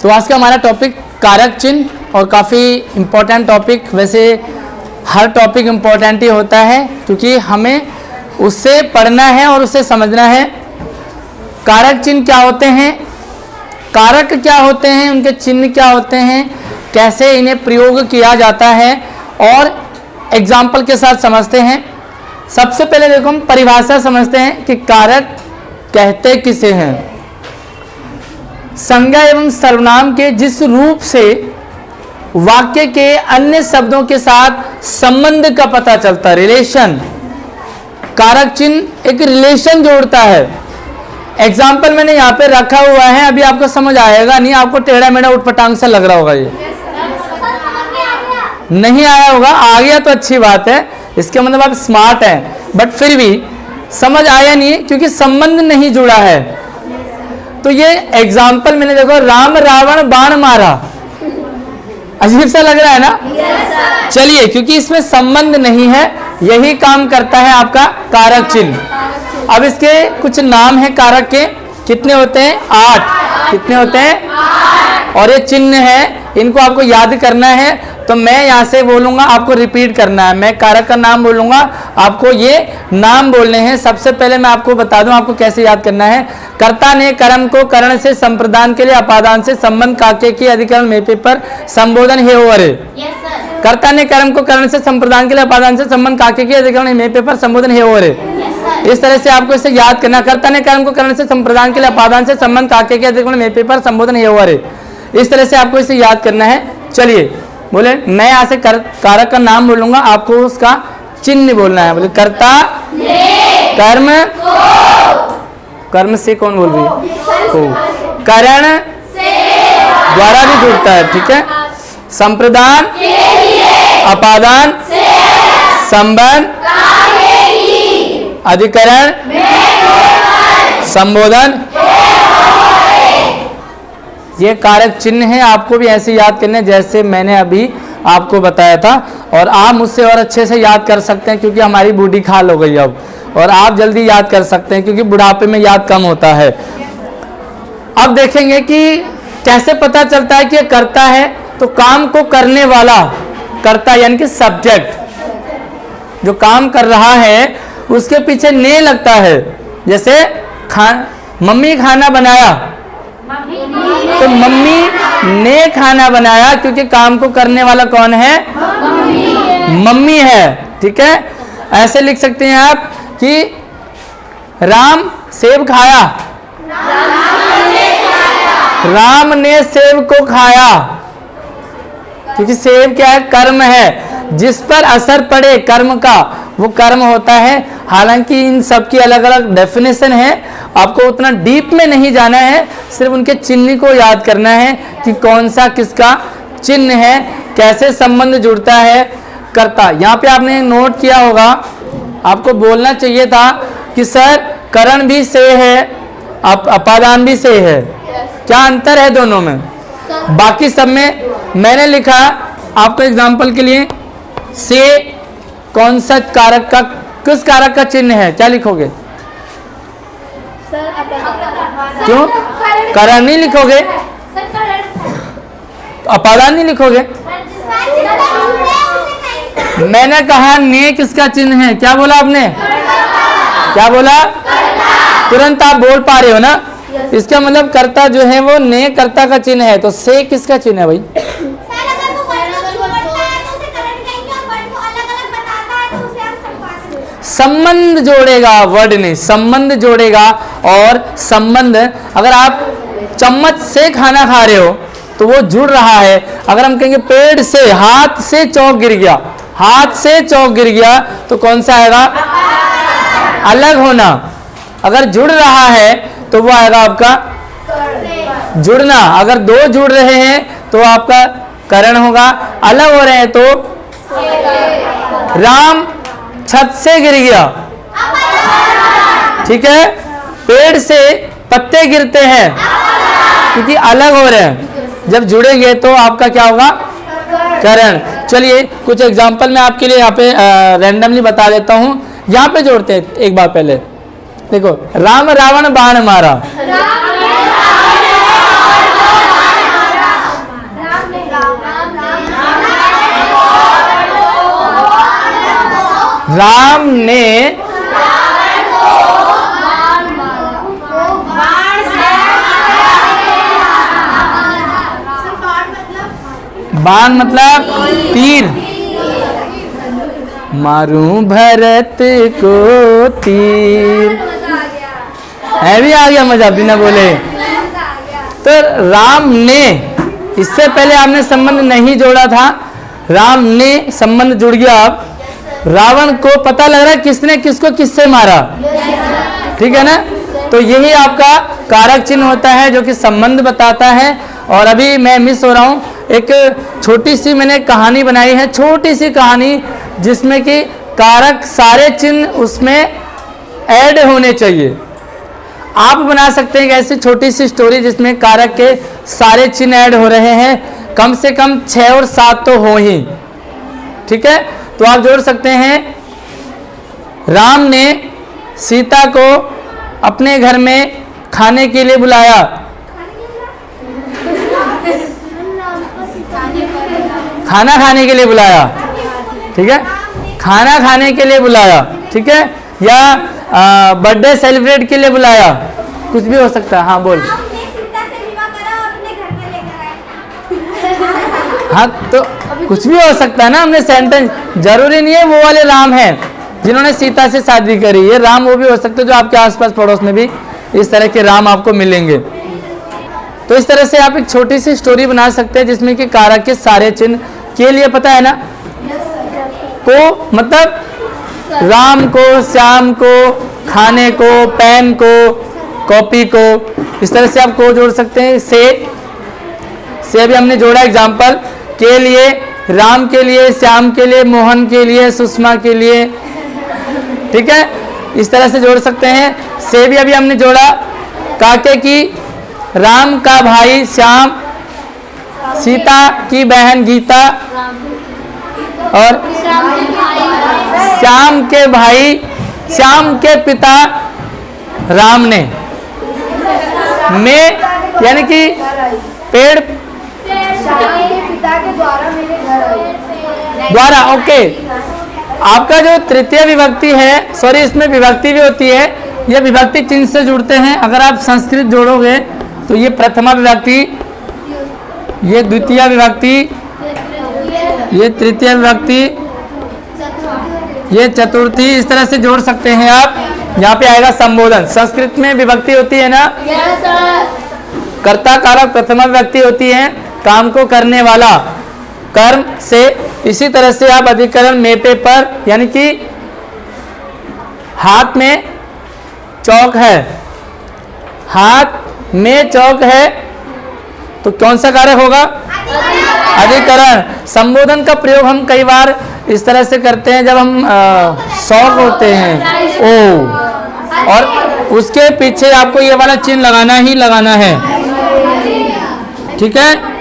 तो आज का हमारा टॉपिक कारक चिन्ह, और काफ़ी इम्पोर्टेंट टॉपिक। वैसे हर टॉपिक इम्पोर्टेंट ही होता है क्योंकि हमें उससे पढ़ना है और उससे समझना है। कारक चिन्ह क्या होते हैं, कारक क्या होते हैं, उनके चिन्ह क्या होते हैं, कैसे इन्हें प्रयोग किया जाता है, और एग्जाम्पल के साथ समझते हैं। सबसे पहले देखो हम परिभाषा समझते हैं कि कारक कहते किसे हैं। संज्ञा एवं सर्वनाम के जिस रूप से वाक्य के अन्य शब्दों के साथ संबंध का पता चलता है, रिलेशन। कारक चिन्ह एक रिलेशन जोड़ता है। एग्जाम्पल मैंने यहाँ पे रखा हुआ है, अभी आपको समझ आएगा नहीं, आपको टेढ़ा मेढ़ा उठपटांग सा लग रहा होगा, ये नहीं आया होगा। आ गया तो अच्छी बात है, इसके मतलब आप स्मार्ट हैं, बट फिर भी समझ आया नहीं क्योंकि संबंध नहीं जुड़ा है। तो ये एग्जाम्पल मैंने देखो, राम रावण बाण मारा, अजीब सा लग रहा है ना। चलिए, क्योंकि इसमें संबंध नहीं है, यही काम करता है आपका कारक चिन्ह। अब इसके कुछ नाम है कारक के, कितने होते हैं? 8। कितने होते हैं? 8। और ये चिन्ह है, इनको आपको याद करना है। तो मैं यहाँ से बोलूंगा, आपको रिपीट करना है। मैं कारक का नाम बोलूंगा, आपको ये नाम बोलने हैं। सबसे पहले मैं आपको बता दूं आपको कैसे याद करना है। कर्ता ने कर्म को करण से संप्रदान के लिए अपादान से संबंध काके की अधिकरण में पर संबोधन हे ओवर। कर्ता ने कर्म को करण से संप्रदान के लिए अपादान से संबंध काके की अधिकरण में पर संबोधन हे ओवर। इस तरह से आपको इसे याद करना। कर्ता ने कर्म को करण से संप्रदान के लिए अपादान से संबंध काके के अधिकरण में पर संबोधन हे ओवर। इस तरह से आपको इसे याद करना है। चलिए बोले, मैं यहाँ से कारक का नाम बोलूंगा, आपको उसका चिन्ह बोलना है। बोले कर्ता कर्म, कर्म से कौन बोल रही है? करण द्वारा भी जुड़ता है, ठीक है। संप्रदान, अपादान, संबंध, अधिकरण, संबोधन, ये कारक चिन्ह है। आपको भी ऐसे याद करने जैसे मैंने अभी आपको बताया था, और आप मुझसे और अच्छे से याद कर सकते हैं क्योंकि हमारी बूढ़ी खाल हो गई अब, और आप जल्दी याद कर सकते हैं क्योंकि बुढ़ापे में याद कम होता है। अब देखेंगे कि कैसे पता चलता है कि ये करता है। तो काम को करने वाला कर्ता यानी कि सब्जेक्ट जो काम कर रहा है उसके पीछे ने लगता है। जैसे मम्मी खाना बनाया, तो मम्मी ने खाना बनाया क्योंकि काम को करने वाला कौन है? मम्मी है, ठीक है। ऐसे लिख सकते हैं आप कि राम सेब खाया, राम ने सेब को खाया, क्योंकि सेब क्या है? कर्म है। जिस पर असर पड़े कर्म का वो कर्म होता है। हालांकि इन सब की अलग अलग डेफिनेशन है, आपको उतना डीप में नहीं जाना है, सिर्फ उनके चिन्ह को याद करना है कि कौन सा किसका चिन्ह है, कैसे संबंध जुड़ता है कर्ता। यहाँ पे आपने नोट किया होगा, आपको बोलना चाहिए था कि सर करण भी से है, अपादान भी से है, क्या अंतर है दोनों में? बाकी सब में मैंने लिखा आपको एग्जाम्पल के लिए, से कौन सा कारक का, किस कारक का चिन्ह है, क्या लिखोगे? क्यों करण नहीं लिखोगे? अपादान नहीं लिखोगे? मैंने कहा ने किसका चिन्ह है, क्या बोला आपने? क्या बोला? तुरंत आप बोल पा रहे हो ना। इसका मतलब कर्ता जो है वो ने कर्ता का चिन्ह है। तो से किसका चिन्ह है भाई? संबंध जोड़ेगा, वर्ड नहीं, संबंध जोड़ेगा। और संबंध, अगर आप चम्मच से खाना खा रहे हो तो वो जुड़ रहा है। अगर हम कहेंगे पेड़ से, हाथ से चौक गिर गया, हाथ से चौक गिर गया, तो कौन सा आएगा? अलग होना। अगर जुड़ रहा है तो वो आएगा आपका जुड़ना। अगर दो जुड़ रहे हैं तो आपका करण होगा। अलग हो रहे हैं तो राम छत से गिर गया, ठीक है। पेड़ से पत्ते गिरते हैं क्योंकि अलग हो रहे हैं। जब जुड़ेंगे तो आपका क्या होगा? करण। चलिए कुछ एग्जांपल मैं आपके लिए यहाँ पे रैंडमली बता देता हूँ। यहाँ पे जोड़ते हैं एक बार पहले। देखो, राम रावण बाण मारा, राम ने बाण मतलब तीर, मारूं भरत को तीर, है भी आ गया मजा बिना बोले। तो राम ने, इससे पहले आपने संबंध नहीं जोड़ा था, राम ने संबंध जुड़ गया। अब रावण को पता लग रहा है किसने किसको किससे मारा, ठीक है ना। तो यही आपका कारक चिन्ह होता है जो कि संबंध बताता है। और अभी मैं मिस हो रहा हूँ, एक छोटी सी मैंने कहानी बनाई है, छोटी सी कहानी जिसमें कि कारक सारे चिन्ह उसमें ऐड होने चाहिए। आप बना सकते हैं एक ऐसी छोटी सी स्टोरी जिसमें कारक के सारे चिन्ह ऐड हो रहे हैं, कम से कम 6 और 7 तो हो ही, ठीक है। तो आप जोड़ सकते हैं, राम ने सीता को अपने घर में खाने के लिए बुलाया, खाना खाने के लिए बुलाया, ठीक है, खाना खाने के लिए बुलाया, ठीक है, या बर्थडे सेलिब्रेट के लिए बुलाया, कुछ भी हो सकता है। हाँ बोल। हाँ तो कुछ भी हो सकता है ना, हमने सेंटेंस, जरूरी नहीं है वो वाले राम हैं जिन्होंने सीता से शादी करी, ये राम वो भी हो सकते हैं जो आपके आसपास पड़ोस में भी इस तरह के राम आपको मिलेंगे। तो इस तरह से आप एक छोटी सी स्टोरी बना सकते हैं जिसमें कि कारक के सारे चिन्ह के लिए, पता है ना, को मतलब राम को, श्याम को, खाने को, पेन को, कॉपी को, इस तरह से आप को जोड़ सकते हैं। से अभी हमने जोड़ा एग्जाम्पल, के लिए, राम के लिए, श्याम के लिए, मोहन के लिए, सुषमा के लिए, ठीक है, इस तरह से जोड़ सकते हैं। से भी अभी हमने जोड़ा, काके की, राम का भाई श्याम, सीता की बहन गीता, और श्याम के भाई, श्याम के पिता राम ने, में यानी कि पेड़ पिता के द्वारा, ओके। आपका जो तृतीय विभक्ति है, सॉरी इसमें विभक्ति भी होती है, ये विभक्ति चिन्ह से जुड़ते हैं। अगर आप संस्कृत जोड़ोगे तो ये प्रथमा विभक्ति, ये द्वितीय विभक्ति, ये तृतीय विभक्ति, ये चतुर्थी, इस तरह से जोड़ सकते हैं आप। यहाँ पे आएगा संबोधन। संस्कृत में विभक्ति होती है ना, कर्ता कारक प्रथमा विभक्ति होती है, काम को करने वाला कर्म से। इसी तरह से आप अधिकरण में पे पर, यानी कि हाथ में चौक है, हाथ में चौक है, तो कौन सा कारक होगा? अधिकरण। संबोधन का प्रयोग हम कई बार इस तरह से करते हैं जब हम शौक होते हैं, ओ, और उसके पीछे आपको ये वाला चिन्ह लगाना ही लगाना है, ठीक है।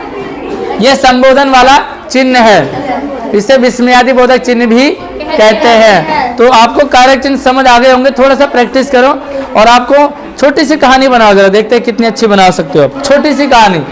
ये संबोधन वाला चिन्ह है, इसे विस्मयादि बोधक चिन्ह भी कहते हैं। तो आपको कारक चिन्ह समझ आ गए होंगे, थोड़ा सा प्रैक्टिस करो और आपको छोटी सी कहानी बनाओ, जरा देखते हैं कितनी अच्छी बना सकते हो आप। छोटी सी कहानी।